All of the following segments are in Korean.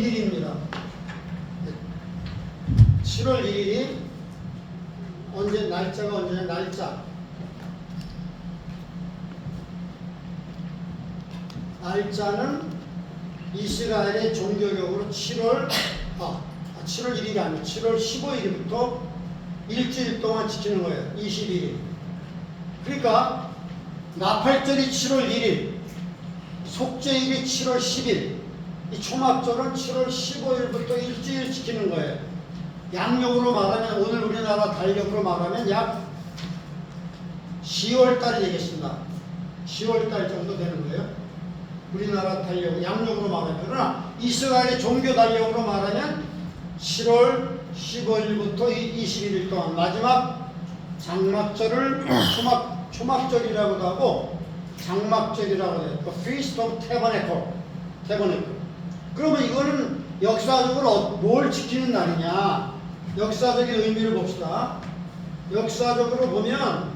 1일입니다. 7월 1일이 언제 날짜가 언제냐 날짜는 이스라엘의 종교적으로 7월 1일이 아니고 7월 15일부터 일주일 동안 지키는 거예요. 21일. 그러니까 나팔절이 7월 1일, 속죄일이 7월 10일, 이 초막절은 7월 15일부터 일주일 지키는 거예요. 양력으로 말하면 오늘 우리나라 달력으로 말하면 약 10월달이 되겠습니다. 10월달 정도 되는 거예요. 우리나라 달력, 양력으로 말하면. 그러나 이스라엘의 종교 달력으로 말하면 7월 15일부터 21일 동안 마지막 장막절을 초막절이라고도 하고 장막절이라고 해요. 그 Feast of Tabernacle. 그러면 이거는 역사적으로 뭘 지키는 날이냐? 역사적인 의미를 봅시다. 역사적으로 보면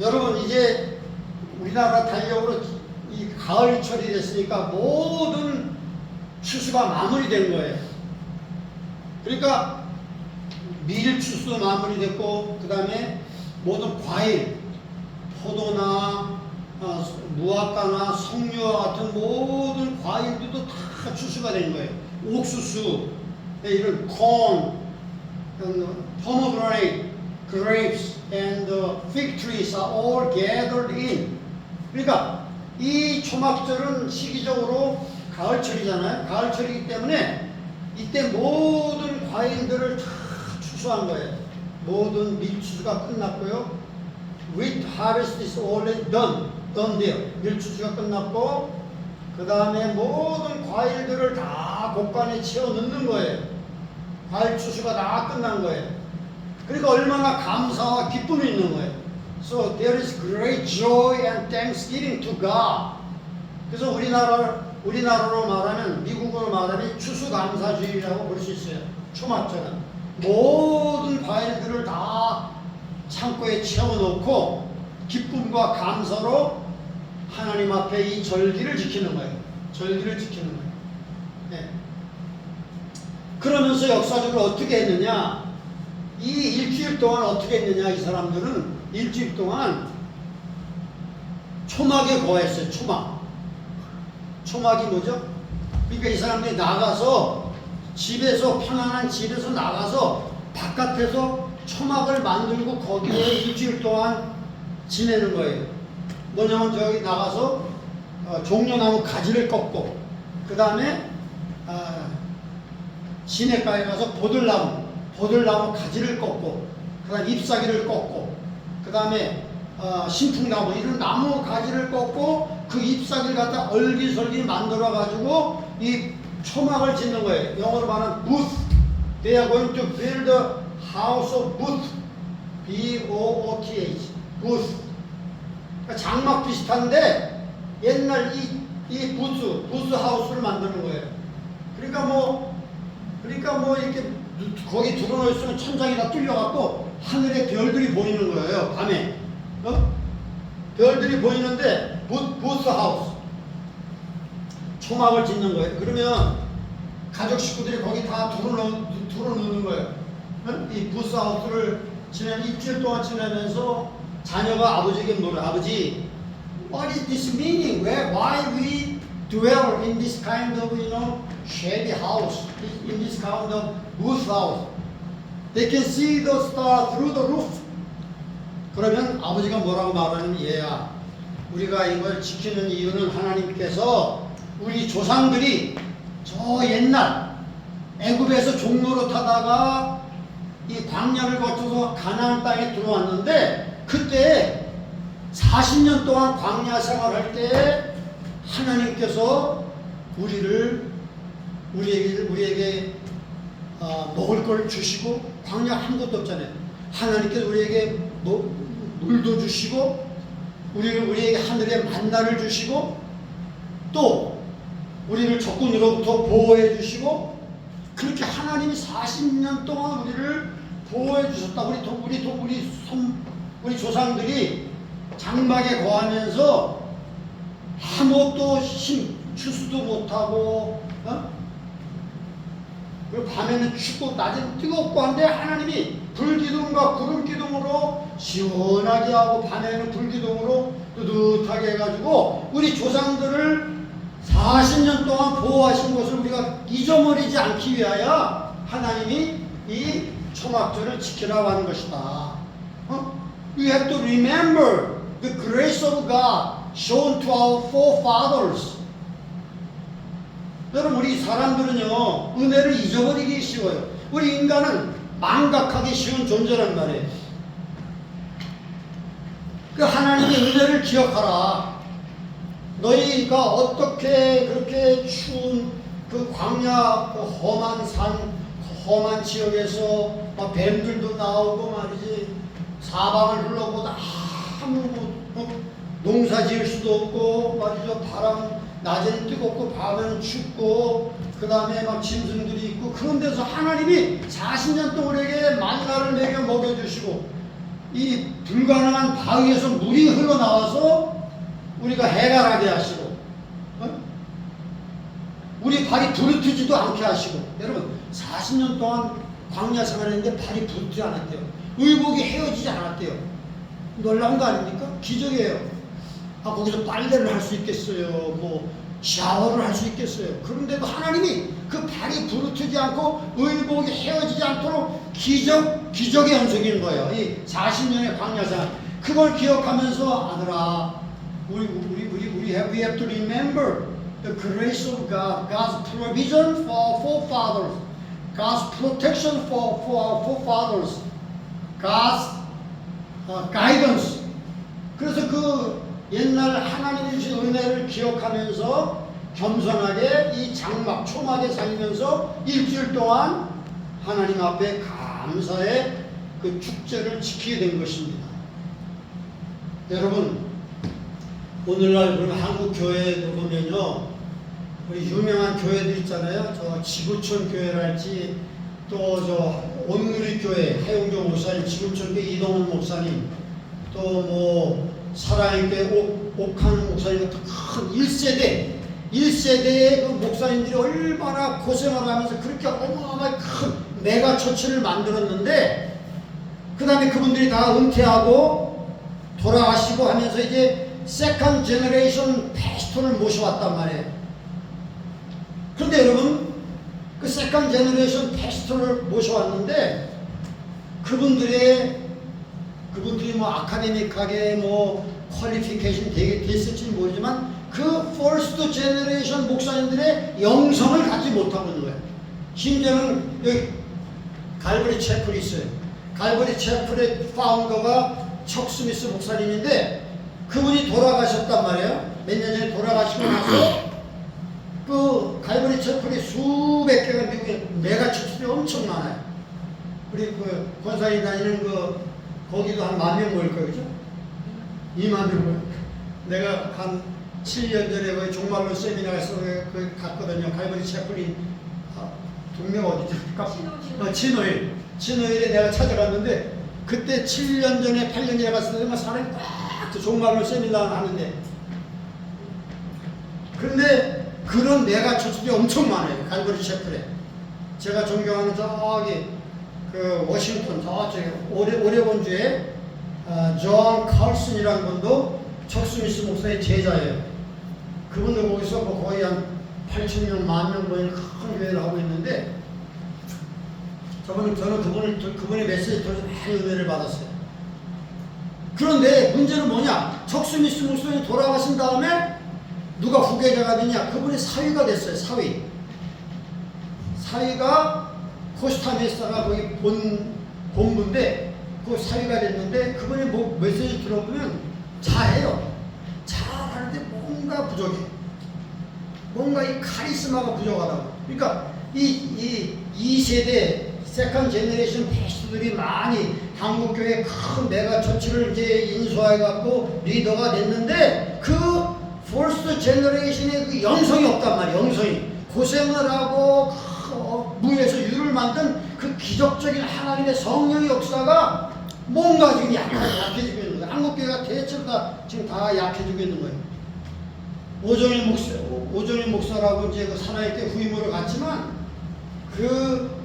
여러분 이제 우리나라 달력으로 이 가을철이 됐으니까 모든 추수가 마무리된 거예요. 그러니까 밀 추수 마무리됐고 그 다음에 모든 과일, 포도나 무화과나 석류와 같은 모든 과일들도 다 추수가 된 거예요. 옥수수, 이런 corn, pomegranate, grapes, and fig trees are all gathered in. 그러니까 이 초막절은 시기적으로 가을철이잖아요. 가을철이기 때문에 이때 모든 과일들을 다 추수한 거예요. 모든 밀추수가 끝났고요. Wheat harvest is already done. 밀추수가 끝났고 그 다음에 모든 과일들을 다 곡간에 채워 넣는 거예요. 과일 추수가 다 끝난 거예요. 그러니까 얼마나 감사와 기쁨이 있는 거예요. So there is great joy and thanksgiving to God. 그래서 우리나라로 말하면, 미국으로 말하면 추수감사주의라고 볼 수 있어요. 초막절은 모든 과일들을 다 창고에 채워놓고 기쁨과 감사로 하나님 앞에 이 절기를 지키는 거예요. 절기를 지키는 거예요. 네. 그러면서 역사적으로 어떻게 했느냐? 이 일주일 동안 어떻게 했느냐? 이 사람들은 일주일 동안 초막에 거했어요. 초막이 뭐죠? 그러니까 이 사람들이 나가서 집에서, 편안한 집에서 나가서 바깥에서 초막을 만들고 거기에 일주일 동안 지내는 거예요. 뭐냐면 저기 나가서 종려나무 가지를 꺾고 그 다음에 시냇가에 가서 보들나무 가지를 꺾고 그 다음에 잎사귀를 꺾고 그 다음에 신풍나무 이런 나무 가지를 꺾고 그 잎사귀를 갖다 얼기설기 만들어 가지고 이 초막을 짓는 거예요. 영어로 말하면 booth. They are going to build a house of booth. B-O-O-T-H. booth. 장막 비슷한데 옛날 이 부스 하우스를 만드는 거예요. 그러니까 뭐 이렇게 거기 들어놓여 있으면 천장이 다 뚫려갖고 하늘에 별들이 보이는 거예요. 밤에 별들이 보이는데 부스 하우스 초막을 짓는 거예요. 그러면 가족 식구들이 거기 다 들어놓는 거예요. 이 부스 하우스를 일주일 동안 지내면서 자녀가 아버지에게 물어요. 아버지, what is this meaning? Why we dwell in this kind of, shady house, in this kind of booth house? They can see the star through the roof. 그러면 아버지가 뭐라고 말하냐면, 얘야, 우리가 이걸 지키는 이유는 하나님께서 우리 조상들이 저 옛날 애굽에서 종로로 타다가 이 광야를 거쳐서 가나안 땅에 들어왔는데 그때 40년 동안 광야 생활할 때 하나님께서 우리에게 먹을 걸 주시고 광야 아무것도 없잖아요. 하나님께서 우리에게 물도 주시고 우리에게 하늘에 만나를 주시고 또 우리를 적군으로부터 보호해 주시고 그렇게 하나님이 40년 동안 우리를 보호해 주셨다. 우리 조상들이 장막에 거하면서 아무것도 추수도 못하고, 그리고 밤에는 춥고 낮에는 뜨겁고 한데 하나님이 불기둥과 구름기둥으로 시원하게 하고 밤에는 불기둥으로 뜨뜻하게 해가지고 우리 조상들을 40년 동안 보호하신 것을 우리가 잊어버리지 않기 위하여 하나님이 이 초막절을 지키라고 하는 것이다. We have to remember the grace of God shown to our forefathers. 여러분, 우리 사람들은요, 은혜를 잊어버리기 쉬워요. 우리 인간은 망각하기 쉬운 존재란 말이에요. 그 하나님의 은혜를 기억하라. 너희가 어떻게 그렇게 추운 그 광야, 그 험한 산, 그 험한 지역에서 막 뱀들도 나오고 말이지, 사방을 흘러보다 아무 농사 지을 수도 없고 말이죠. 바람, 낮에는 뜨겁고 밤에는 춥고 그 다음에 막 짐승들이 있고 그런 데서 하나님이 40년 동안 우리에게 만나를 먹여 먹여주시고 이 불가능한 바위에서 물이 흘러나와서 우리가 해갈하게 하시고 우리 발이 부르트지도 않게 하시고 여러분 40년 동안 광야 생활했는데 발이 부르트지 않았대요. 의복이 헤어지지 않았대요. 놀라운 거 아닙니까? 기적이에요. 거기서 빨래를 할 수 있겠어요. 뭐 샤워를 할 수 있겠어요. 그런데도 하나님이 그 발이 부르트지 않고 의복이 헤어지지 않도록 기적의 연속인 거예요. 이 40년의 광야생활. 그걸 기억하면서 아들아, we have to remember the grace of God, God's provision for our forefathers, God's protection for our forefathers, God's guidance. 그래서 그 옛날 하나님이 주신 은혜를 기억하면서 겸손하게 이 장막, 초막에 살면서 일주일 동안 하나님 앞에 감사의 그 축제를 지키게 된 것입니다. 여러분, 오늘날 그러면 한국 교회도 보면요, 우리 유명한 교회들 있잖아요. 저 지구촌 교회랄지 또 저 온누리 교회 해용정 목사님, 지구촌 교회 이동훈 목사님, 또 뭐 사랑의 교회 옥한 목사님 같은 큰 1세대의 그 목사님들이 얼마나 고생을 하면서 그렇게 어마어마하게 큰 메가 처치를 만들었는데 그 다음에 그분들이 다 은퇴하고 돌아가시고 하면서 이제 세컨 제너레이션 패스토를 모셔왔단 말이에요. 그런데 여러분, 그 세컨 제너레이션 패스토를 모셔왔는데 그분들이 뭐 아카데믹하게 뭐 퀄리피케이션 되게 됐을지 모르지만 그 퍼스트 제너레이션 목사님들의 영성을 갖지 못하고 있는 거예요. 심지어는 여기 갈버리 채플이 있어요. 갈버리 채플의 파운더가 척 스미스 목사님인데 그분이 돌아가셨단 말이에요. 몇 년 전에 돌아가시고 나서 그 갈버리 채플이 수백 개가 미국에 메가 처치들이 엄청 많아요. 우리 그 권사님 다니는 그 거기도 한 10,000명 모일 거예요, 그죠? 20,000명 모일. 내가 한 7년 전에 거기 종말로 세미나에서 거기 갔거든요. 갈버리 채플이 동네 어디죠? 친오일에 내가 찾아갔는데 그때 7년 전에 8년 전에 갔을 때 사람이 꽉 종말로 세미나 하는데 그런데 그런 메가 처치들이 엄청 많아요. 갈버리 채플에. 제가 존경하는 저기 그 워싱턴 저쪽에 오레곤주에 존 칼슨이라는 분도 척 스미스 목사의 제자예요. 그분도 거기서 뭐 거의 한 8,000명, 10,000명 모이는 큰 교회를 하고 있는데 저는 그분의 메시지 통해서 많이 은혜를 받았어요. 그런데 문제는 뭐냐? 척 스미스 목사님이 돌아가신 다음에 누가 후계자가 되냐? 그분이 사위가 됐어요. 사위가 코스타메사가 거기 본부인데 그 사위가 됐는데 그분이 뭐 메시지 들어보면 잘해요. 잘하는데 뭔가 부족해. 뭔가 이 카리스마가 부족하다고. 그러니까 이 2세대 세컨 제너레이션 패스트들이 많이 한국교회 큰 메가 처치를 이제 인수해갖고 리더가 됐는데 그 퍼스트 제너레이션의 그 영성이 없단 말이에요. 영성이 고생을 하고 무에서 유를 만든 그 기적적인 하나님의 성령의 역사가 뭔가 지금 약해지고 있는 거예요. 한국교회가 대체로 다 지금 다 약해지고 있는 거예요. 오정희 목사라고 이제 그 사나이때 후임으로 갔지만 그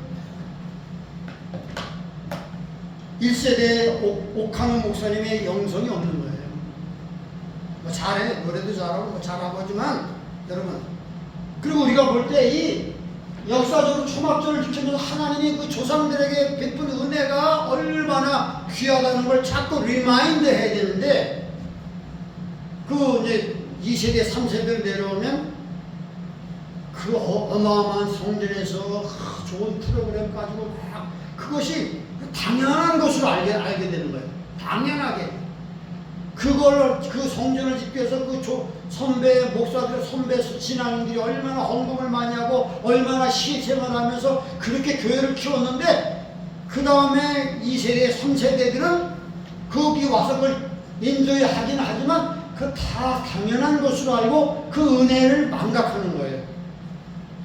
1세대 옥한우 목사님의 영성이 없는 거예요. 뭐 잘해, 노래도 잘하고 뭐 잘하고 하지만 여러분, 그리고 우리가 볼 때 이 역사적으로 초막절을 지키면서 하나님이 그 조상들에게 베푼 은혜가 얼마나 귀하다는 걸 자꾸 리마인드 해야 되는데, 그 이제 2세대, 3세대로 내려오면 그 어마어마한 성전에서 좋은 프로그램 가지고 막 그것이 당연한 것으로 알게 되는 거예요. 당연하게. 그 성전을 짓기 위해서 선배, 목사들, 선배 신앙인들이 얼마나 헌금을 많이 하고 얼마나 시생을 하면서 그렇게 교회를 키웠는데, 그 다음에 2세대, 3세대들은 거기 와서 그걸 인조에 하긴 하지만 그 다 당연한 것으로 알고 그 은혜를 망각하는 거예요.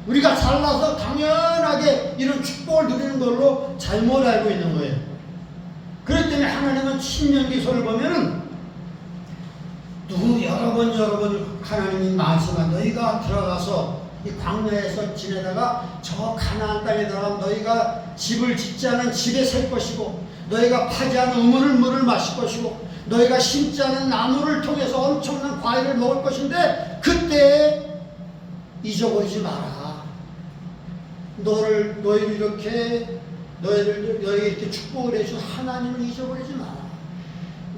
우리가 살아서 당연하게 이런 축복을 누리는 걸로 잘못 알고 있는 거예요. 그렇기 때문에 하나님은 신명기서를 보면은 여러 번 하나님이 말씀한, 너희가 들어가서 이 광야에서 지내다가 저 가나안 땅에 들어가면 너희가 집을 짓지 않은 집에 살 것이고, 너희가 파지 않은 물을 마실 것이고, 너희가 심지 않은 나무를 통해서 엄청난 과일을 먹을 것인데, 그때 잊어버리지 마라. 너희를 이렇게 이렇게 축복을 해준 하나님을 잊어버리지 마라.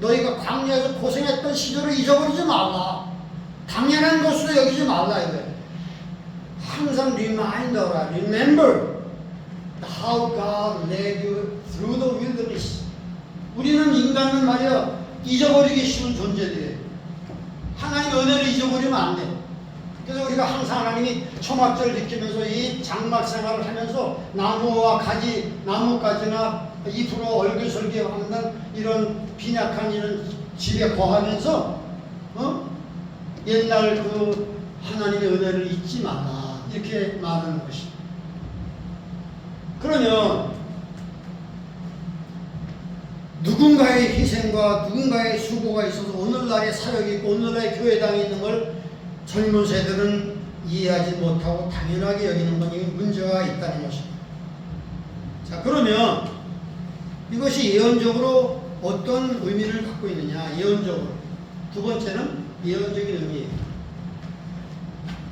너희가 광야에서 고생했던 시절을 잊어버리지 말라. 당연한 것으로 여기지 말라 이거예요. 항상 리마인더라. Remember how God led you through the wilderness. 우리는 인간은 말이야 잊어버리기 쉬운 존재들이에요. 하나님의 은혜를 잊어버리면 안 돼. 그래서 우리가 항상 하나님이 초막절을 지키면서 이 장막 생활을 하면서 나무가지나 잎으로 얼굴 설계하는 이런 빈약한 이런 집에 거하면서 옛날 그 하나님의 은혜를 잊지 마라 이렇게 말하는 것입니다. 그러면 누군가의 희생과 누군가의 수고가 있어서 오늘날의 사역이 있고 오늘날의 교회당이 있는 걸 젊은 세대는 이해하지 못하고 당연하게 여기는 건 문제가 있다는 것입니다. 자, 그러면 이것이 예언적으로 어떤 의미를 갖고 있느냐? 예언적으로. 두 번째는 예언적인 의미예요.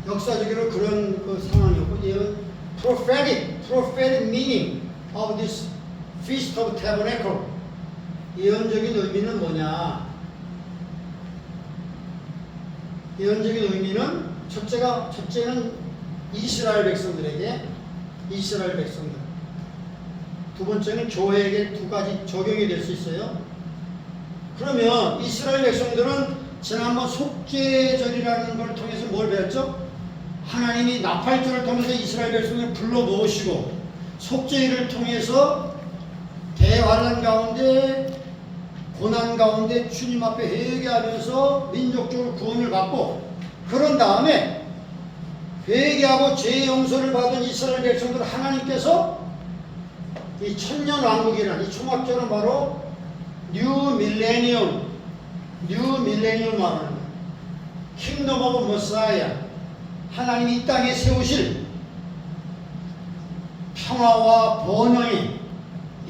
역사적으로 그런 그 상황이었고, prophetic meaning of this Feast of Tabernacle. 예언적인 의미는 뭐냐? 예언적인 의미는 첫째는 이스라엘 백성들에게, 이스라엘 백성들. 두 번째는 교회에게 두 가지 적용이 될 수 있어요. 그러면 이스라엘 백성들은 지난번 속죄절이라는 걸 통해서 뭘 배웠죠? 하나님이 나팔절을 통해서 이스라엘 백성을 불러 모으시고 속죄일을 통해서 대환란 가운데 고난 가운데 주님 앞에 회개하면서 민족적으로 구원을 받고, 그런 다음에 회개하고 죄 용서를 받은 이스라엘 백성들 하나님께서 이 천년왕국이라는 이 초막절은 바로 뉴 밀레니엄 말하는 거예요. 킹덤 오브 머사이아, 하나님이 이 땅에 세우실 평화와 번영의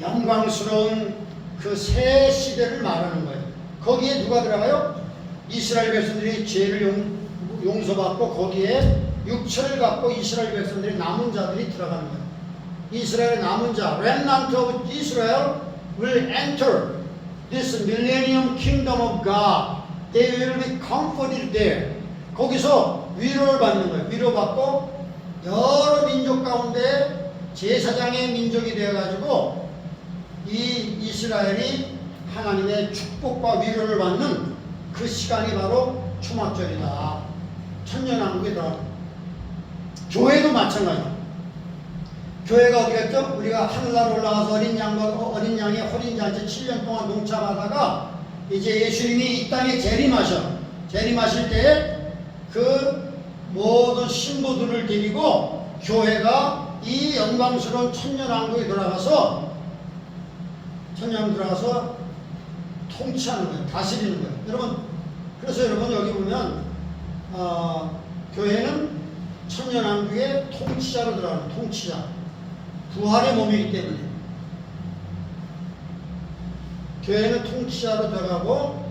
영광스러운 그 새 시대를 말하는 거예요. 거기에 누가 들어가요? 이스라엘 백성들이 죄를 용서받고 거기에 육체를 갖고 이스라엘 백성들이 남은 자들이 들어가는 거예요. 이스라엘의 남은 자, remnant of Israel will enter this millennium kingdom of God. They will be comforted there. 거기서 위로를 받는 거예요. 위로받고 여러 민족 가운데 제사장의 민족이 되어가지고 이 이스라엘이 하나님의 축복과 위로를 받는 그 시간이 바로 초막절이다. 천년왕국이다. 교회도 마찬가지다. 교회가 어디 갔죠? 우리가 하늘나라 올라가서 어린 양의 혼인잔치 7년 동안 동참하다가 이제 예수님이 이 땅에 재림하실 때에 그 모든 신부들을 데리고 교회가 이 영광스러운 천년왕국에 들어가서 통치하는 거예요. 다스리는 거예요. 여러분, 그래서 여러분 여기 보면 교회는 천년왕국의 통치자로 들어가는 통치자, 부활의 몸이기 때문에 교회는 통치자로 들어가고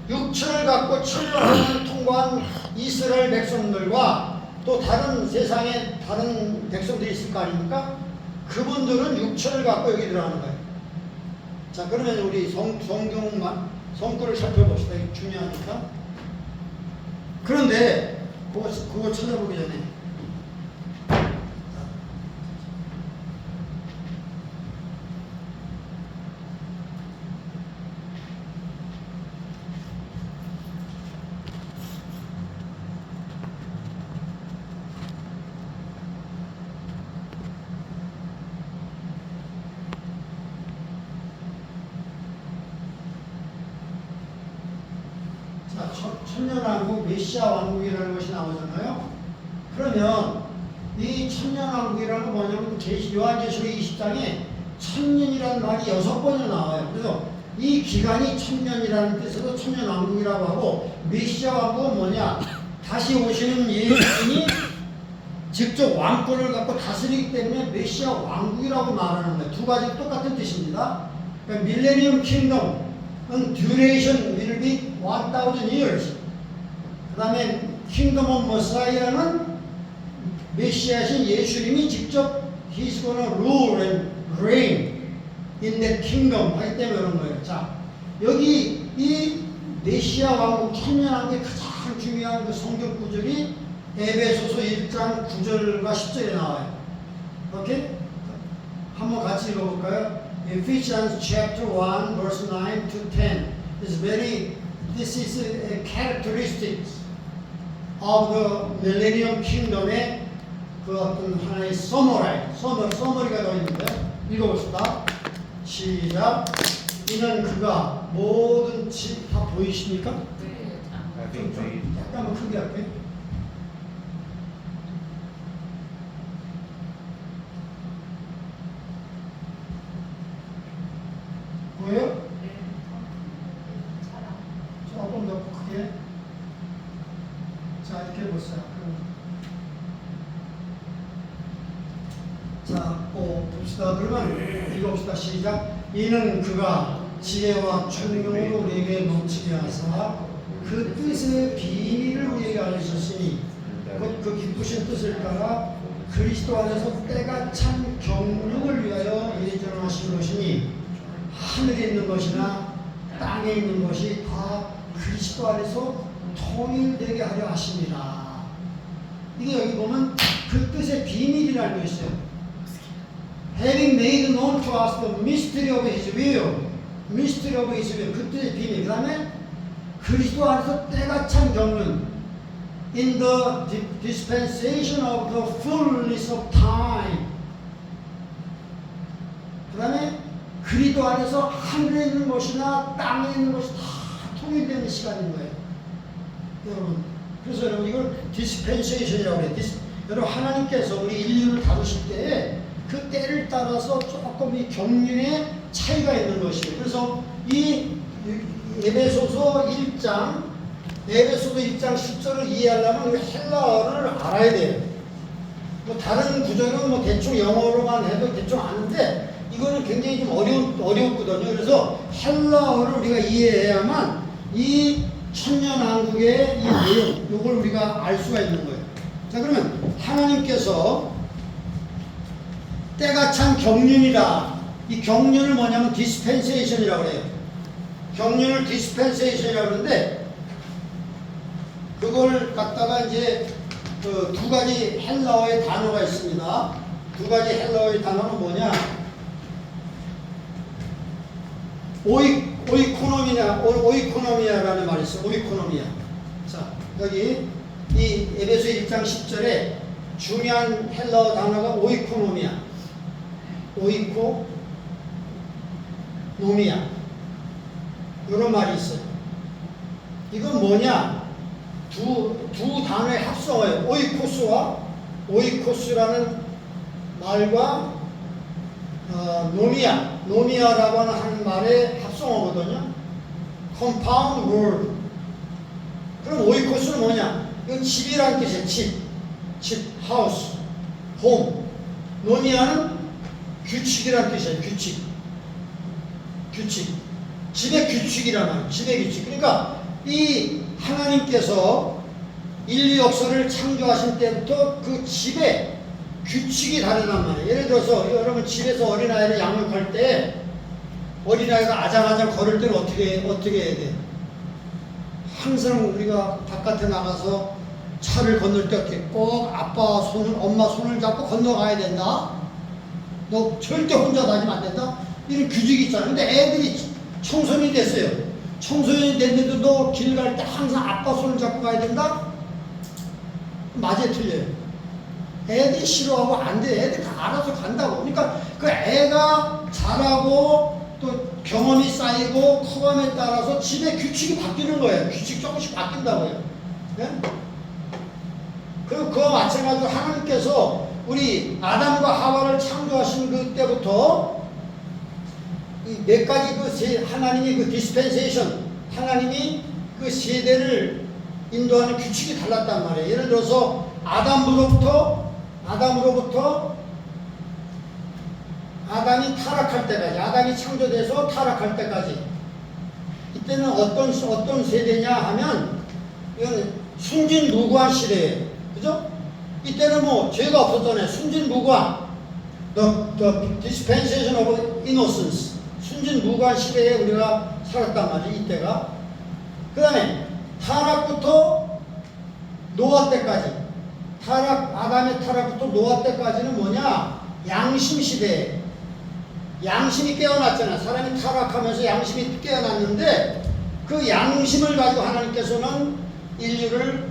육체를 갖고 천년왕국을 통과한 이스라엘 백성들과 또 다른 세상에 다른 백성들이 있을 거 아닙니까? 그분들은 육체를 갖고 여기 들어가는 거예요. 자, 그러면 우리 성구를 살펴봅시다. 이게 중요하니까. 그런데 그거 찾아보기 전에 천년왕국 메시아 왕국이라는 것이 나오잖아요. 그러면 이 천년왕국이라는 건 뭐냐면 요한계시록 20장에 천년이라는 말이 6번이나 나와요. 그래서 이 기간이 천년이라는 뜻에서 천년왕국이라고 하고, 메시아 왕국은 뭐냐? 다시 오시는 예수님이 직접 왕권을 갖고 다스리기 때문에 메시아 왕국이라고 말하는 거예요. 두 가지 똑같은 뜻입니다. 그러니까 밀레니엄 킹덤은 duration will be 1000 years. 그 다음에 킹덤 오브 머사이아는 메시아신 예수님이 직접 He's gonna rule and reign in that kingdom 하기 때문에 그런 거예요. 자, 여기 이 메시아 왕국 천년왕국의 가장 중요한 그 성경 구절이 에베소서 1장 9절과 10절에 나와요. 오케이? 한번 같이 읽어볼까요? Ephesians chapter 1 verse 9 to 10 this is a characteristics of the millennium kingdom의 그 어떤 하나의 서머리가 더 있는데 읽어봅시다. 시작. 이는 그가 모든 집 다 보이십니까? 네. 약간만 크게 할게. 보여요? 네. 조금 더 크게. 자, 이렇게 보세요. 자, 봅시다. 그러면 읽어봅시다. 시작. 이는 그가 지혜와 총명으로 우리에게 넘치게 하사 그 뜻의 비밀을 우리에게 알려주셨으니 곧 그 기쁘신 뜻을 따라 그리스도 안에서 때가 찬 경륜을 위하여 예정하신 것이니 하늘에 있는 것이나 땅에 있는 것이 다 그리스도 안에서 통일되게 하려 하십니다. 이게 여기 보면 그 뜻의 비밀이라는 거 있어요. Having made known to us the mystery of His will, mystery of His will, 그 뜻의 비밀. 그 다음에 그리스도 안에서 때가 찬 경륜, in the dispensation of the fullness of time. 그 다음에 그리스도 안에서 하늘에 있는 것이나 땅에 있는 것이 다 통일되는 시간인 거예요. 여러분, 그래서 여러분 이걸 dispensation이라고 해요. 여러분, 하나님께서 우리 인류를 다루실 때에 그 때를 따라서 조금 이 경륜의 차이가 있는 것이에요. 그래서 이 에베소서 1장 10절을 이해하려면 우리 헬라어를 알아야 돼요. 뭐 다른 구절은 뭐 대충 영어로만 해도 대충 아는데 이거는 굉장히 좀 어렵거든요. 그래서 헬라어를 우리가 이해해야만 이 천년왕국의 이 내용, 이걸 우리가 알 수가 있는 거예요. 자, 그러면 하나님께서 때가 찬 경륜이다. 이 경륜을 뭐냐면 dispensation이라고 해요. 경륜을 dispensation이라고 그러는데 그걸 갖다가 이제 그 두 가지 헬라어의 단어가 있습니다. 두 가지 헬라어의 단어는 뭐냐? 오이코노미아라는 말이 있어요. 오이코노미아. 자, 여기 이 에베소 1장 10절에 중요한 헬라어 단어가 오이코노미아. 오이코노미아. 이런 말이 있어요. 이건 뭐냐? 두 단어의 합성어예요. 오이코스라는 말과 노미아라고 하는 말의 합성어거든요. compound word. 그럼 오이코스는 뭐냐? 이건 집이란 뜻이에요. 집, 하우스, 홈. 노니아는 규칙이란 뜻이에요. 규칙. 집의 규칙이란 말이에요. 집의 규칙. 그러니까 이 하나님께서 인류 역사를 창조하신 때부터 그 집의 규칙이 다르단 말이에요. 예를 들어서 여러분 집에서 어린아이를 양육할 때 어린아이가 아장아장 걸을 때는 어떻게 해야 돼? 항상 우리가 바깥에 나가서 차를 건널 때 어떻게 꼭 아빠 손을, 엄마 손을 잡고 건너가야 된다? 너 절대 혼자 다니면 안 된다? 이런 규칙이 있잖아. 근데 애들이 청소년이 됐어요. 청소년이 됐는데도 너 길 갈 때 항상 아빠 손을 잡고 가야 된다? 맞아요, 틀려요? 애들이 싫어하고 안 돼. 애들이 다 알아서 간다고. 그러니까 그 애가 자라고 또 경험이 쌓이고 커감에 따라서 집의 규칙이 바뀌는 거예요. 규칙 조금씩 바뀐다고요. 네? 그리고 그와 마찬가지로 하나님께서 우리 아담과 하와를 창조하신 그때부터 몇 가지 하나님이 그 디스펜세이션, 하나님이 그 세대를 인도하는 규칙이 달랐단 말이에요. 예를 들어서 아담으로부터 아담이 타락할 때까지, 아담이 창조돼서 타락할 때까지, 이때는 어떤 세대냐 하면 이건 순진무구한 시대예요. 그죠? 이때는 뭐 죄가 없었잖아요. 순진무구한, the dispensation of innocence, 순진무구한 시대에 우리가 살았단 말이에요. 이때가. 그 다음에 타락부터 노아 때까지, 아담의 타락부터 노아 때까지는 뭐냐? 양심 시대에 양심이 깨어났잖아. 사람이 타락하면서 양심이 깨어났는데 그 양심을 가지고 하나님께서는 인류를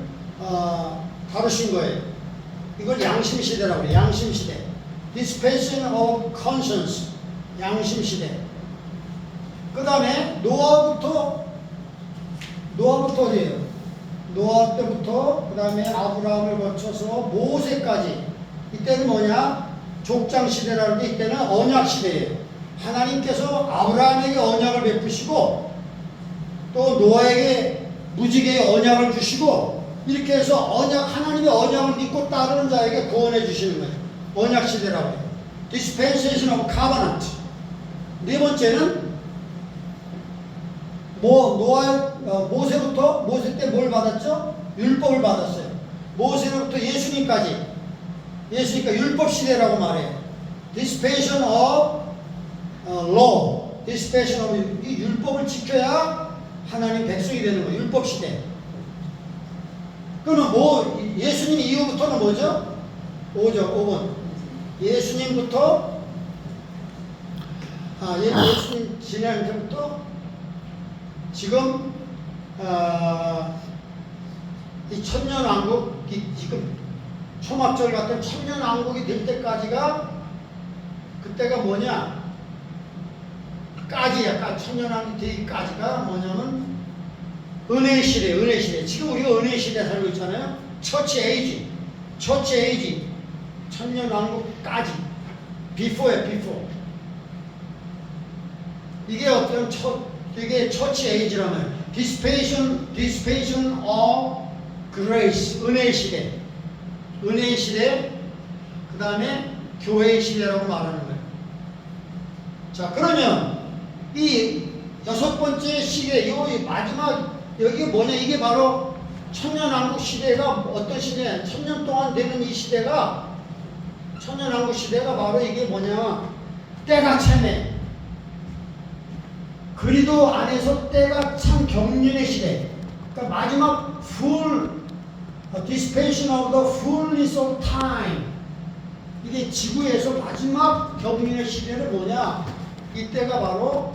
다루신 거예요. 이걸 양심 시대라고 해요. 양심 시대. Dispensation of conscience. 양심 시대. 그 다음에 노아부터 어디예요? 노아 때부터 그 다음에 아브라함을 거쳐서 모세까지. 이때는 뭐냐? 족장 시대라는데 이때는 언약 시대예요. 하나님께서 아브라함에게 언약을 베푸시고 또 노아에게 무지개의 언약을 주시고 이렇게 해서 하나님의 언약을 믿고 따르는 자에게 구원해 주시는 거예요. 언약 시대라고 해요. Dispensation of Covenant. 네 번째는 모세 때 뭘 받았죠? 율법을 받았어요. 모세로부터 예수님까지. 예수니까 율법 시대라고 말해요. Dispensation of law. Dispensation of 이 율법을 지켜야 하나님 백성이 되는 거예요. 율법 시대. 그러면 예수님 이후부터는 뭐죠? 5번. 예수님부터 예수님 지난 때부터 지금 이 천년왕국이 지금 초막절 같은 천년왕국이 될 때까지가 그때가 뭐냐? 천년왕국이 되기까지가 뭐냐면 은혜의 시대. 지금 우리가 은혜의 시대에 살고 있잖아요. 처치 에이지. 천년왕국까지. before. 이게 이게 처치 에이지라면 dispensation of grace. 은혜의 시대. 그 다음에 교회의 시대라고 말하는 거예요. 자, 그러면 이 6번째 시대, 이 마지막 여기 뭐냐? 이게 바로 천년왕국 시대가 어떤 시대야? 천년 동안 되는 이 시대가 천년왕국 시대가 바로 이게 뭐냐? 때가 차네. 그리도 안에서 때가 찬 경륜의 시대. 그러니까 마지막 dispensation of the fullness of time. 이게 지구에서 마지막 경륜의 시대는 뭐냐? 이때가 바로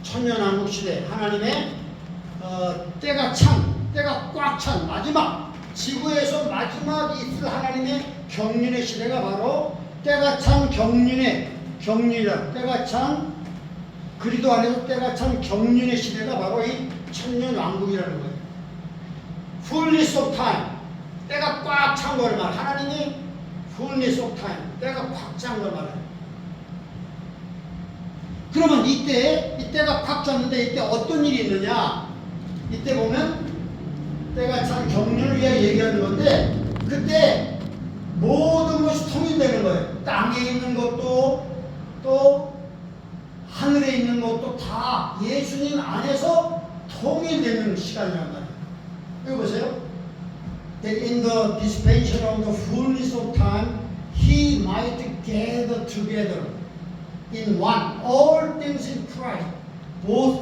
천년왕국 시대. 하나님의 때가 꽉 찬 마지막 지구에서 마지막 있을 하나님의 경륜의 시대가 바로 때가 찬 경륜이라 때가 찬 그리도 안에서 때가 찬 경륜의 시대가 바로 이 천년왕국이라는 거예요. Fullness of time. 때가 꽉 찬 걸 말. 하나님이 fullness of time. 때가 꽉 찬 걸 말해요. 그러면 이때가 꽉 찼는데 이때 어떤 일이 있느냐? 이때 보면 때가 참 경륜을 위해 얘기하는 건데 그때 모든 것이 통일되는 거예요. 땅에 있는 것도 또 하늘에 있는 것도 다 예수님 안에서 통일되는 시간이란 말이에요. 여기 보세요. That in the dispensation of the fullness of time He might gather together in one all things in Christ, both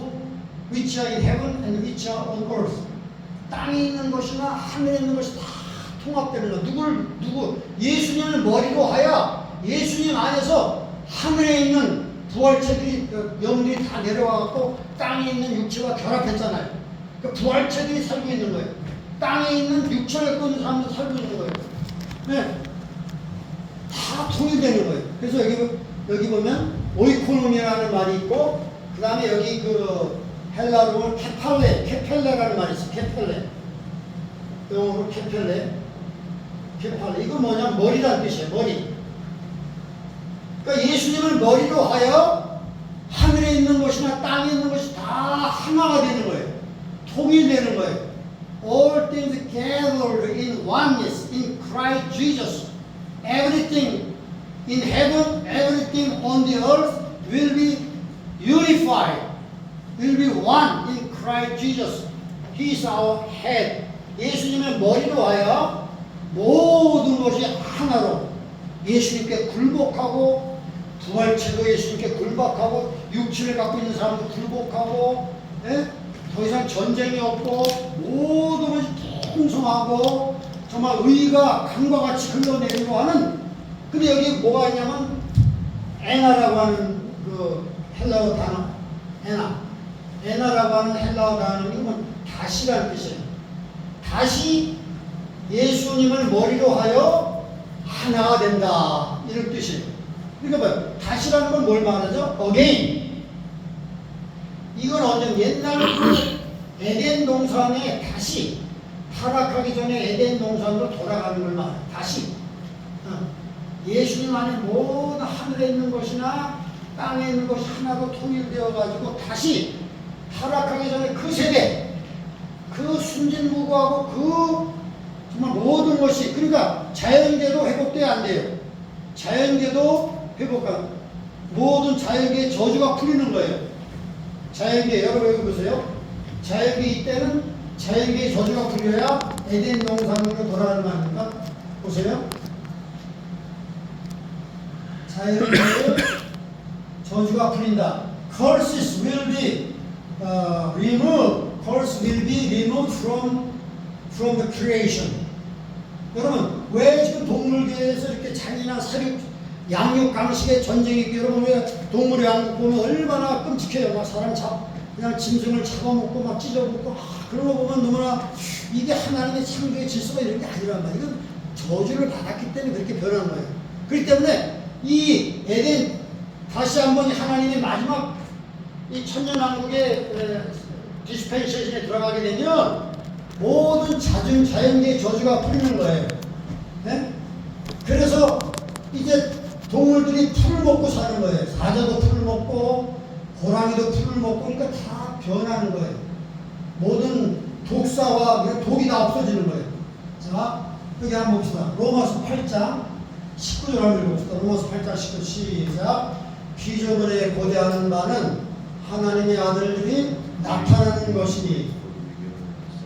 which are in heaven and which are on earth. 땅에 있는 것이나 하늘에 있는 것이 다 통합되는 거. 누구 예수님을 머리로 하여 예수님 안에서 하늘에 있는 부활체들이 영들이 다 내려와갖고 땅에 있는 육체와 결합했잖아요. 그 부활체들이 살고 있는 거예요. 땅에 있는 육체를 갖고 있는 사람도 살고 있는 거예요. 네. 다 통일되는 거예요. 그래서 여기 보면 오이코노미라는 말이 있고 그 다음에 여기 그 헬라로 보면 케펠레라는 말이 있어요. 케펠레. 영어로 케펠레. 이거 뭐냐? 머리라는 뜻이에요. 머리. 그러니까 예수님을 머리로 하여 하늘에 있는 것이나 땅에 있는 것이 다 하나가 되는 거예요. 통일되는 거예요. All things gathered in oneness in Christ Jesus. Everything in heaven, everything on the earth will be unified, will be one in Christ Jesus. He is our head. 예수님의 머리로 하여 모든 것이 하나로 예수님께 굴복하고 부활체도 예수님께 굴복하고 육체를 갖고 있는 사람도 굴복하고 더 이상 전쟁이 없고 모든 것이 풍성하고 정말 의가 강과 같이 흘러내리고 하는 근데 여기 뭐가 있냐면 에나라고 하는 그 헬라어 단어 에나라고 하는 헬라어 단어는 다시라는 뜻이에요. 다시 예수님을 머리로 하여 하나가 된다 이런 뜻이에요. 그러니까 뭐요? 다시라는 건 뭘 말하죠? Again. 이건 언제 옛날 그 에덴 동산에 다시 타락하기 전에 에덴 동산으로 돌아가는 걸 말해요. 다시 예수님 안에 모든 하늘에 있는 것이나 땅에 있는 것이 하나로 통일되어 가지고 다시 타락하기 전에 그 세대 그 순진무구하고 그 정말 모든 것이 그러니까 자연계도 회복돼야 안 돼요. 자연계도 회복하고 모든 자연계의 저주가 풀리는 거예요. 자연계 여러분 여기 보세요. 자연계 이때는 자연계의 저주가 풀려야 에덴 동산으로 돌아가는 거 아닙니까? 보세요. 자연계의 저주가 풀린다. Curses will be removed. Curse will be removed from the creation. 여러분 왜 지금 동물계에서 이렇게 잔인한 사육, 양육 강식의 전쟁이 있고 여러분 왜 동물의 양육 보면 얼마나 끔찍해요. 막 사람 그냥 짐승을 잡아먹고 막 찢어먹고 그런 거 보면 너무나 이게 하나님의 창조의 질서가 이런 게 아니란 말이에요. 이건 저주를 받았기 때문에 그렇게 변한 거예요. 그렇기 때문에 이 에덴 다시 한번 하나님의 마지막 이 천년왕국의 디스펜세이션에 들어가게 되면 모든 자연계의 저주가 풀리는 거예요. 네? 그래서 이제 동물들이 풀을 먹고 사는 거예요. 사자도 풀을 먹고 호랑이도 풀을 먹고 그러니까 다 변하는 거예요. 모든 독사와 독이 다 없어지는 거예요. 자, 여기 한번 봅시다. 로마서 8장 19절 한번 읽어봅시다. 로마서 8장 19절 시작. 피조물에 고대하는 바는 하나님의 아들들이 나타나는 것이니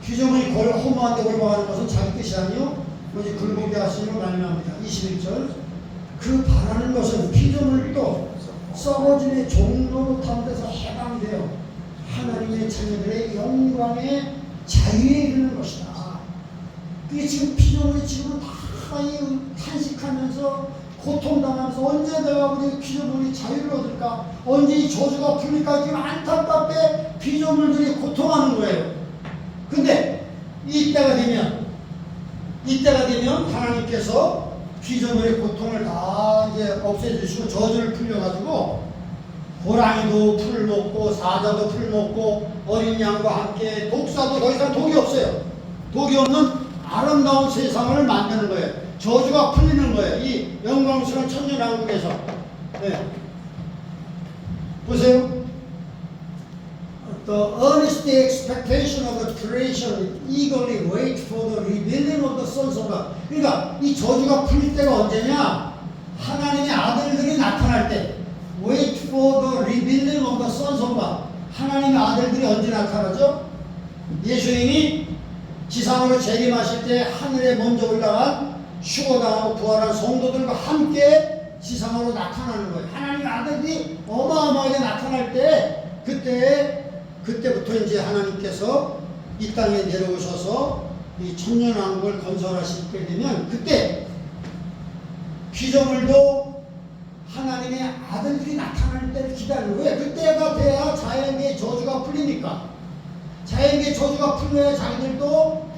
피조물이 허무한데 골방하는 것은 자기 뜻이 아니요 오직 굴복에 하시는 말미암습니다. 21절 그 바라는 것은 피조물도 썩어짐의 종로로 타는 데서 해방되어 하나님의 자녀들의 영광의 자유에 이르는 것이다. 그게 지금 피조물이 지금은 다 탄식하면서 고통당하면서 언제 내가 우리 피조물이 자유를 얻을까? 언제 이 저주가 풀릴까? 지금 안타깝게 피조물들이 고통하는 거예요. 근데 이때가 되면 하나님께서 피조물의 고통을 다 이제 없애주시고 저주를 풀려가지고 호랑이도 풀 먹고 사자도 풀 먹고 어린 양과 함께 독사도 더 이상 독이 없어요. 독이 없는 아름다운 세상을 만드는 거예요. 저주가 풀리는 거예요. 이 영광스러운 천년왕국에서. 네. 보세요. The earnest First, the expectation of the creation eagerly wait for the revealing of the sons of God. 그러니까 이 저주가 풀릴 때가 언제냐? 하나님의 아들들이 나타날 때. Wait for the revealing of the sons of God. 하나님의 아들들이 언제 나타나죠? 예수님이 지상으로 재림하실 때 하늘에 먼저 올라간 휴거당하고 부활한 성도들과 함께 지상으로 나타나는 거예요. 하나님의 아들들이 어마어마하게 나타날 때 그때부터 이제 하나님께서 이 땅에 내려오셔서 이 천년왕국을 건설하실 때 되면 그때 피조물도 하나님의 아들들이 나타날 때를 기다리는 거예요. 그때가 돼야 자연계의 저주가 풀리니까. 자연계의 저주가 풀려야 자기들도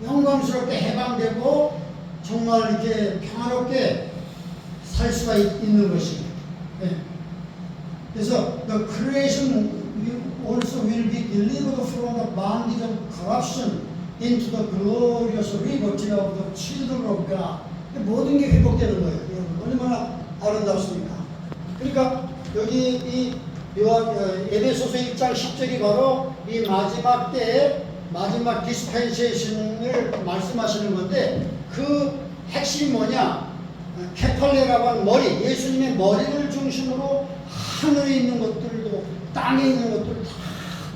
영광스럽게 해방되고 정말 이렇게 평화롭게 살 수가 있는 것이에요. 네. 그래서 the creation also will be delivered from the bondage of corruption into the glorious liberty of the children of God. 모든 게 회복되는 거예요. 얼마나 아름답습니까? 그러니까 여기 이 에베소서 1장 10절이 바로 이 마지막 때에 마지막 디스펜세이션을 말씀하시는 건데 그 핵심이 뭐냐? 케팔레라고 하는 머리, 예수님의 머리를 중심으로 하늘에 있는 것들도 땅에 있는 것들 다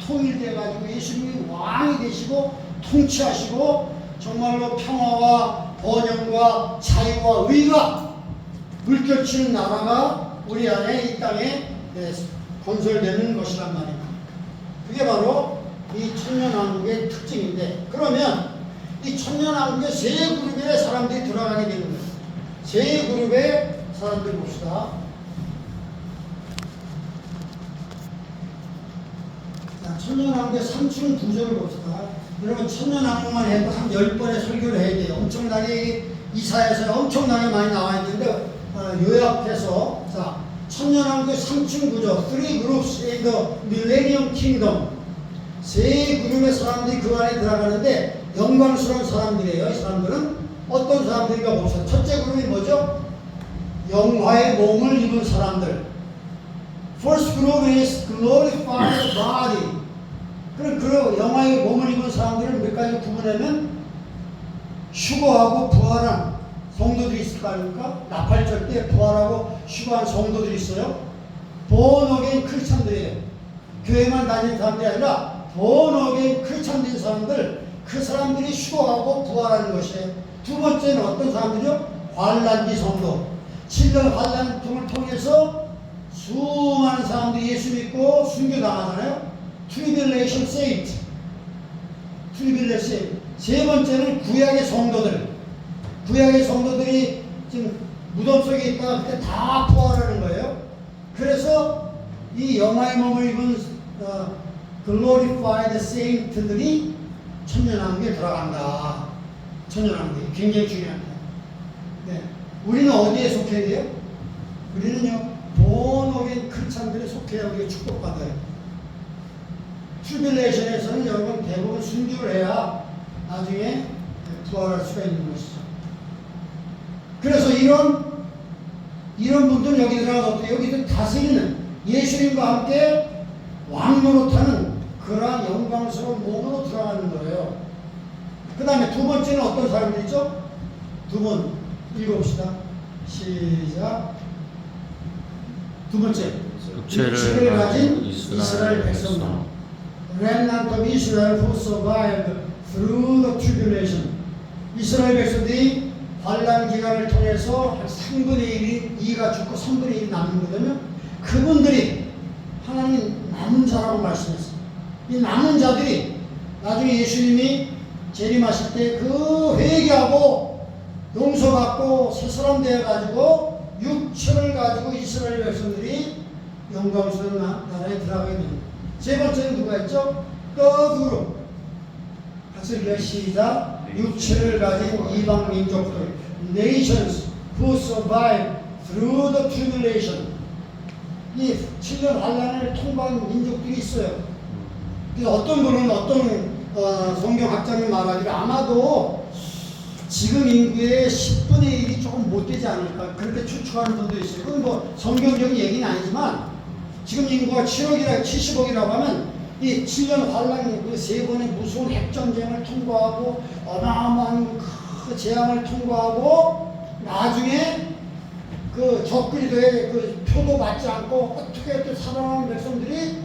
통일돼 가지고 예수님이 왕이 되시고 통치하시고 정말로 평화와 번영과 자유와 의가 물결치는 나라가 우리 안에 이 땅에 건설되는 것이란 말입니다. 그게 바로 이 천년왕국의 특징인데, 그러면 이 천년왕국의 세 그룹의 사람들이 들어가게 되는 거예요. 세 그룹의 사람들 봅시다. 자, 천년왕국의 3층 구조를 봅시다. 여러분 천년왕국만 해도 한 10번의 설교를 해야 돼요. 엄청나게 이사야서에 엄청나게 많이 나와 있는데 요약해서 자, 천년왕국의 3층 구조, three groups in the millennium kingdom. 세 그룹의 사람들이 그 안에 들어가는데 영광스러운 사람들이에요. 이 사람들은 어떤 사람들인가 봅시다. 첫째 그룹이 뭐죠? 영화의 몸을 입은 사람들. First group is glorified body. 그럼 영화의 몸을 입은 사람들을 몇 가지 구분하면 휴거하고 부활한 성도들이 있을 거 아닙니까? 나팔절 때 부활하고 휴거한 성도들이 있어요. born again 크리스찬들이에요. 교회만 다니는 사람들이 아니라 born again 크리스찬 된 사람들, 그 사람들이 휴거하고 부활하는 것이에요. 두 번째는 어떤 사람들이요? 환란기 성도. 7년 환란통을 통해서 수많은 사람들이 예수 믿고 순교당하잖아요. 트리빌레이션 세인트. 세 번째는 구약의 성도들. 구약의 성도들이 지금 무덤 속에 있다가 그때 다 부활하는 거예요. 그래서 이 영화의 몸을 입은 glorified saint들이 천년왕국에 들어간다. 천년왕국이 굉장히 중요합니다. 네. 우리는 어디에 속해야 돼요? 우리는요, born again 크리스찬들에 속해야 우리가 축복받아요. 트리빌레이션에서는 여러분 대부분 순교를 해야 나중에 부활할 수가 있는 것이죠. 그래서 이런 분들은 여기 들어가서 여기서 다스리는 예수님과 함께 왕노릇하는 그러한 영광스러운 몸으로 들어가는 거예요. 그 다음에 두 번째는 어떤 사람들이죠? 두 번 읽어봅시다. 시작. 두 번째, 육체를 가진 이스라엘 백성들. Remnant of Israel who survived through the tribulation. 이스라엘 백성들이 환란 기간을 통해서 한 3분의 2가 죽고 3분의 1이 남은 거거든요. 그분들이 하나님 남은 자라고 말씀했어요. 이 남은 자들이 나중에 예수님이 재림하실 때 그 회개하고 용서받고 새 사람 되어가지고 육체를 가지고 이스라엘 백성들이 영광스러운 나라에 들어가게 됩니다. 세 번째는 누가 있죠? 거두로. 같이 읽어요. 시작. 육체를 가진 이방 민족들. Nations who survive through the tribulation. 이 7년 환란을 통과한 민족들이 있어요. 그래서 어떤 분은 성경학자님 말하기를 아마도 지금 인구의 10분의 1이 조금 못 되지 않을까 그렇게 추측하는 분도 있어요. 그건 뭐 성경적인 얘기는 아니지만 지금 인구가 70억이라고 하면 이 7년 환란이 그 세 번의 무서운 핵전쟁을 통과하고 어마어마한 그 재앙을 통과하고 나중에 그 적그리도의 그 표도 받지 않고 어떻게 또 살아남은 백성들이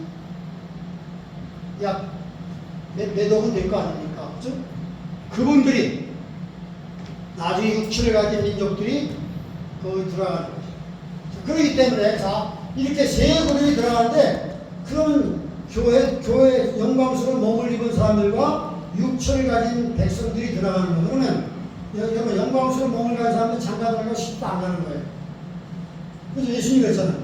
약 몇 억은 될 거 아닙니까? 그죠? 그분들이 나중에 육체를 가진 민족들이 거기 들어가는 거죠. 그렇기 때문에 자 이렇게 세 그룹이 들어가는데 그런 교회 영광스러운 몸을 입은 사람들과 육체를 가진 백성들이 들어가는 거예요. 그러면 여러분 영광스러운 몸을 가진 사람들 장가들고 시집도 안 가는 거예요. 그래서 예수님이 그랬잖아요.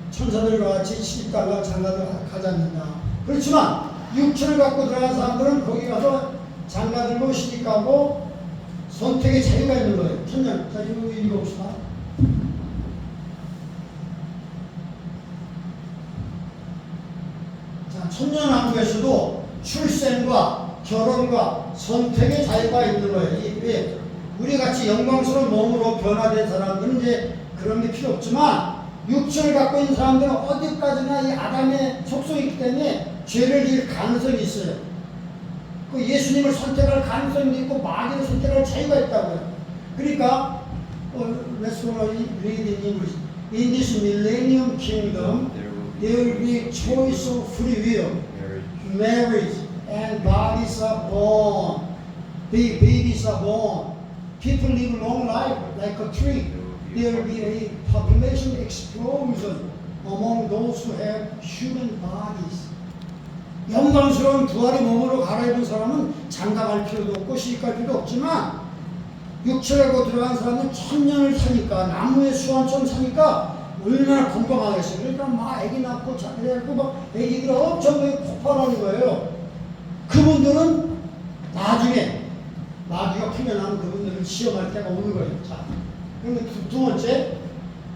천사들과 같이 시집가가 장가들 가지 않는다. 그렇지만 육체를 갖고 들어간 사람들은 거기 가서 장가들고 시집가고 선택의 자유가 있는 거예요. 천년. 자, 이거 읽어봅시다. 자, 천년왕국에서도 출생과 결혼과 선택의 자유가 있는 거예요. 왜? 우리 같이 영광스러운 몸으로 변화된 사람들은 이제 그런 게 필요 없지만 육체를 갖고 있는 사람들은 어디까지나 이 아담의 속성이기 때문에 죄를 지을 가능성이 있어요. 그 예수님을 선택할 가능성이 있고 마귀를 선택할 자유가 있다고요. 그러니까 let's read in English. In this millennium kingdom, there will be choice of free will, marriage, and bodies are born. Babies are born. People live long life like a tree. There will be a population explosion among those who have human bodies. 영광스러운 부활의 몸으로 갈아입은 사람은 장가갈 필요도 없고 시집갈 필요도 없지만 육체라고 들어간 사람은 천년을 사니까 나무의 수완처럼 사니까 얼마나 건강하겠어요. 그러니까 막 아기 낳고 자기고 막 아기들이 엄청 폭발하는 거예요. 그분들은 나중에 마귀가 풀려나면 그분들을 시험할 때가 오는 거예요. 자, 그러면 두 번째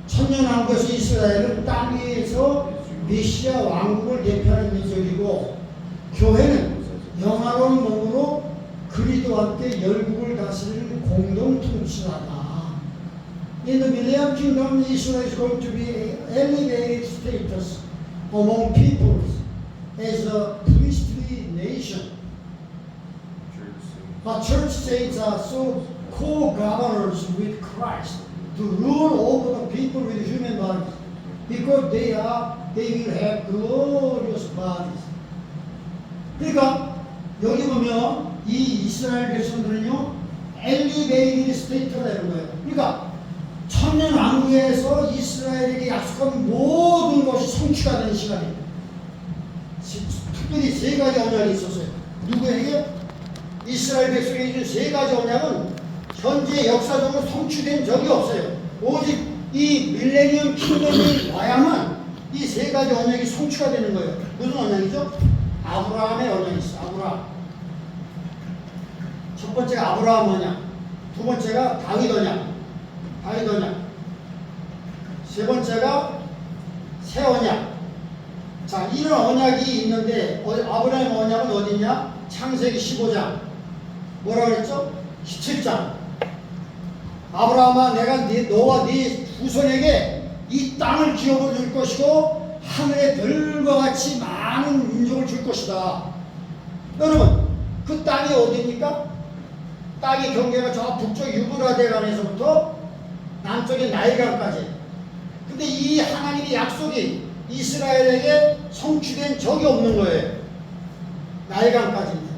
천년왕국에서 이스라엘은 땅 위에서 메시아 왕국을 대표하는 민족이고 교회는 영화로운 몸으로 그리스도와 함께 열국을 다스리는 공동 통치자다. In the millennium kingdom, Israel is going to be elevated status among peoples as a priestly nation. But church saints are so co-governors with Christ to rule over the people with human bodies because they will have glorious bodies. 그러니까 여기 보면 이 이스라엘 백성들은요 엘리베이티드 스테이트가 되는 거예요. 그러니까 천년 왕국에서 이스라엘에게 약속한 모든 것이 성취가 되는 시간입니다. 특별히 세 가지 언약이 있었어요. 누구에게? 이스라엘 백성에게 준 세 가지 언약은 현재 역사적으로 성취된 적이 없어요. 오직 이 밀레니엄 킹덤이 와야만 이 세 가지 언약이 성취가 되는 거예요. 무슨 언약이죠? 아브라함의 언약이 있어. 아브라함. 첫 번째가 아브라함 언약, 두 번째가 다윗 언약, 다윗 언약, 세 번째가 새 언약. 자, 이런 언약이 있는데 아브라함 언약은 어디 있냐? 창세기 15장. 뭐라 그랬죠? 17장. 아브라함아, 내가 너와 네 후손에게 이 땅을 기업으로 줄 것이고 하늘의 별과 같이 많은 민족을 줄 것이다. 여러분, 그 땅이 어디입니까? 땅의 경계가 저 북쪽 유브라데강에서부터 남쪽의 나일강까지. 근데 이 하나님의 약속이 이스라엘에게 성취된 적이 없는 거예요. 나일강까지입니다.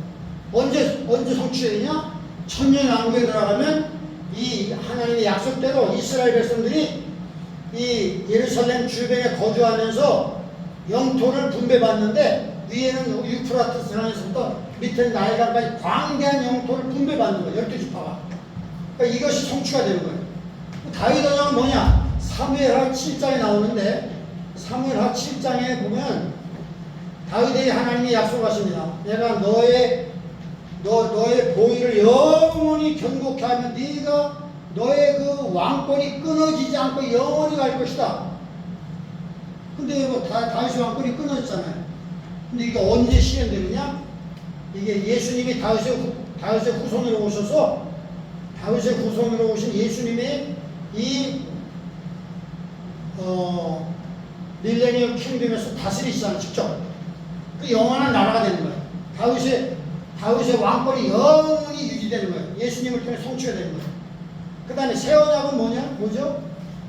언제 성취되냐? 천년왕국에 들어가면 이 하나님의 약속대로 이스라엘 백성들이 이 예루살렘 주변에 거주하면서 영토를 분배받는데 위에는 유프라테스 강에서부터 밑에는 나일강까지 광대한 영토를 분배받는 거예요. 12지파가. 그러니까 이것이 성취가 되는 거예요. 다윗 언약은 뭐냐? 사무엘하 7장에 나오는데 사무엘하 7장에 보면 다윗에게 하나님이 약속하십니다. 내가 너의 보위를 영원히 견고케 하면 네가 너의 그 왕권이 끊어지지 않고 영원히 갈 것이다. 근데 뭐 다윗의 왕권이 끊어졌잖아요. 근데 이게 언제 실현되느냐? 이게 예수님이 다윗의 후손으로 오셔서 다윗의 후손으로 오신 예수님의 이 밀레니엄 킹덤에서 다스리시잖아요. 직접. 그 영원한 나라가 되는 거예요. 다윗의 왕권이 영원히 유지되는 거예요. 예수님을 통해 성취가 되는 거예요. 그 다음에 새 언약은 뭐죠?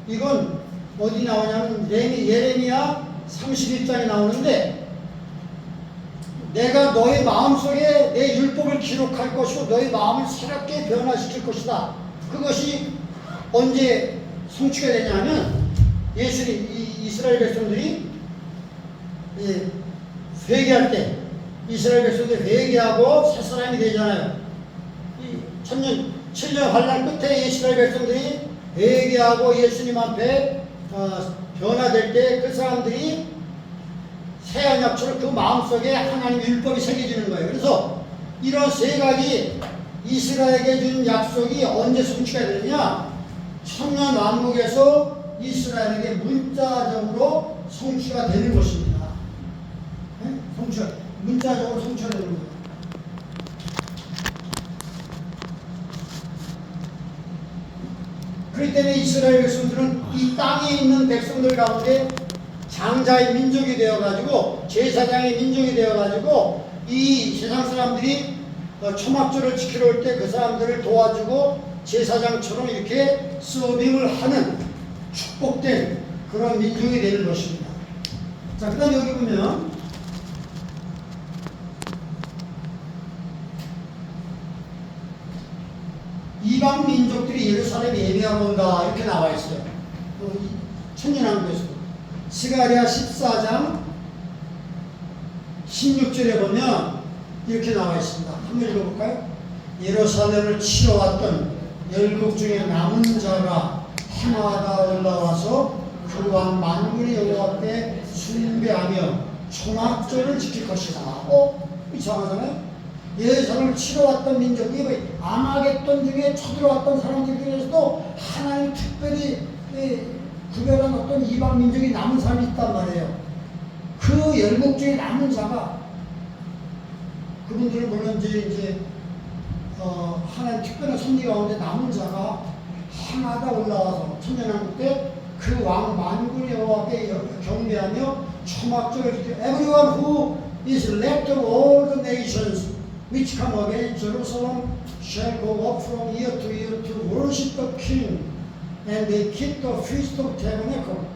이건 어디 나오냐면 예레미야 31장에 나오는데, 내가 너의 마음속에 내 율법을 기록할 것이고 너의 마음을 새롭게 변화시킬 것이다. 그것이 언제 성취가 되냐면 이스라엘 백성들이 회개할 때, 이스라엘 백성들이 회개하고 새 사람이 되잖아요. 이 7년 환란 끝에 이스라엘 백성들이 회개하고 예수님 앞에 변화될 때 그 사람들이 새 언약처럼 그 마음속에 하나님의 율법이 새겨지는 거예요. 그래서 이런 세 가지 이스라엘에게 준 약속이 언제 성취가 되느냐? 천년 왕국에서 이스라엘에게 문자적으로 성취가 되는 것입니다. 네? 문자적으로 성취가 되는 거예요. 그렇기 때문에 이스라엘 백성들은 이 땅에 있는 백성들 가운데 장자의 민족이 되어가지고, 제사장의 민족이 되어가지고, 이 세상 사람들이 초막절을 지키러 올 때 그 사람들을 도와주고 제사장처럼 이렇게 서빙을 하는 축복된 그런 민족이 되는 것입니다. 자, 그 다음 여기 보면 이방 민족들이 예루살렘에 예배하러 온다 이렇게 나와 있어요. 천년왕국에서 스가랴 14장 16절에 보면 이렇게 나와 있습니다. 한번 읽어볼까요? 예루살렘을 치러 왔던 열국 중에 남은 자가 해마다 올라와서 그 왕 만군의 여호와 앞에 숭배하며 초막절을 지킬 것이다. 이상하잖아요? 예루살렘을 치러 왔던 민족이 아마겟돈 중에 쳐들어왔던 사람들 중에서도 하나님 특별히 구별한 어떤 이방 민족이 남은 사람이 있단 말이에요. 그 열국 중에 남은 자가, 그분들은 물론 이제 하나님 특별한 섭리 가운데 남은 자가 하나다 올라와서 천년왕국 때 그 왕 만군의 여호와 앞에 경배하며 초막절을 지켜. Everyone who is left of all the nations which come against Jerusalem shall go up from year to year to worship the King, and they keep the feast of tabernacle.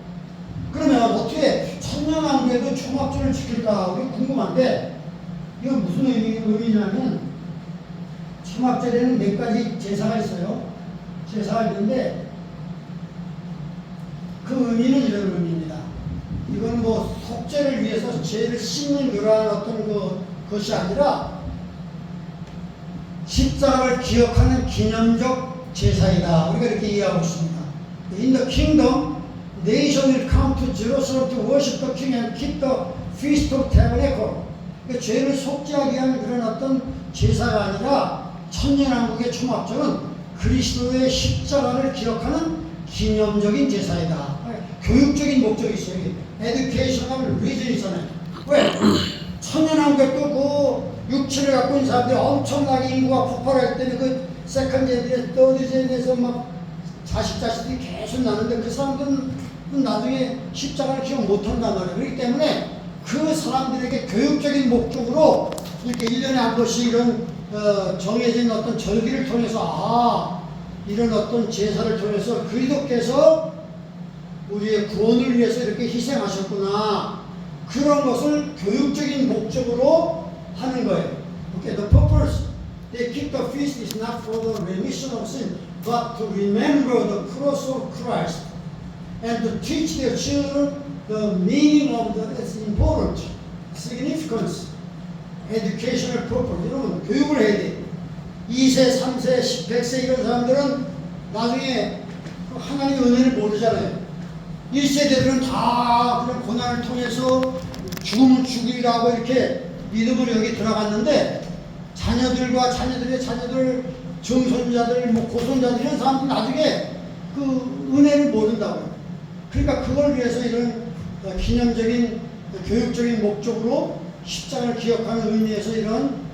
그러면 어떻게 천년왕국에도 초막절을 지킬까? 우리 궁금한데, 이건 무슨 의미냐면, 초막절에는 몇 가지 제사가 있어요. 제사가 있는데 그 의미는 이런 의미입니다. 이건 뭐 속죄를 위해서 죄를 씻는 그러한 어떤 것이 아니라 십자가를 기억하는 기념적 제사이다. 우리가 이렇게 이해하고 있습니다. In the kingdom, nation will come to Jerusalem to worship the King and keep the feast of tabernacle. 그러니까 죄를 속죄하기 위한 그런 어떤 제사가 아니라 천년왕국의 초막절은 그리스도의 십자가를 기억하는 기념적인 제사이다. 교육적인 목적이 있어요. educational reason 있잖아요. 왜? 천년왕국에 또 그 육체를 갖고 있는 사람들이 엄청나게 인구가 폭발할 때는 그 세컨드 제너레이션, 더드 제너레이션 막 자식들이 계속 나는데 그 사람들은 나중에 십자가를 기억 못한단 말이에요. 그렇기 때문에 그 사람들에게 교육적인 목적으로 이렇게 1년에 한 번씩 이런 정해진 어떤 절기를 통해서 이런 어떤 제사를 통해서 그리스도께서 우리의 구원을 위해서 이렇게 희생하셨구나, 그런 것을 교육적인 목적으로 하는 거예요. Okay, the purpose they keep the feast is not for the remission of sin, but to remember the cross of Christ and to teach their children the meaning of its important significance. educational purpose. 여러분, 교육을 해야 돼. 2세, 3세, 100세 이런 사람들은 나중에 하나님의 은혜를 모르잖아요. 1세대들은 다 그런 고난을 통해서 죽으면 죽이라고 이렇게 믿음으로 여기 들어갔는데, 자녀들과 자녀들의 자녀들, 증손자들, 고손자들 이런 사람들은 나중에 그 은혜를 모른다고요. 그러니까 그걸 위해서 이런 기념적인 교육적인 목적으로 십자가를 기억하는 의미에서 이런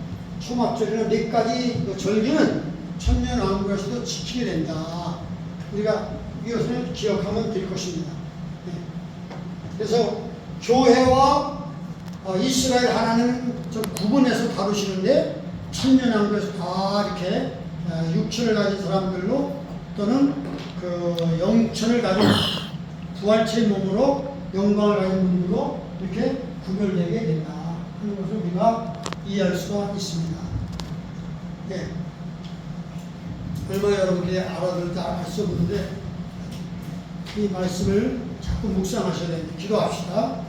초막절이나 몇 가지 절기는 천년왕국에서도 지키게 된다. 우리가 이것을 기억하면 될 것입니다. 그래서 교회와 이스라엘 하나님 좀 구분해서 다루시는데 천년왕국에서 다 이렇게 육체를 가진 사람들로 또는 그 영천을 가진 부활체의 몸으로 영광을 가진 분들로 이렇게 구별되게 된다 하는 것을 우리가 이해할 수가 있습니다. 예. 얼마나 여러분들이 알아들을지 알 수 없는데 이 말씀을 자꾸 묵상하셔야 됩니다. 기도합시다.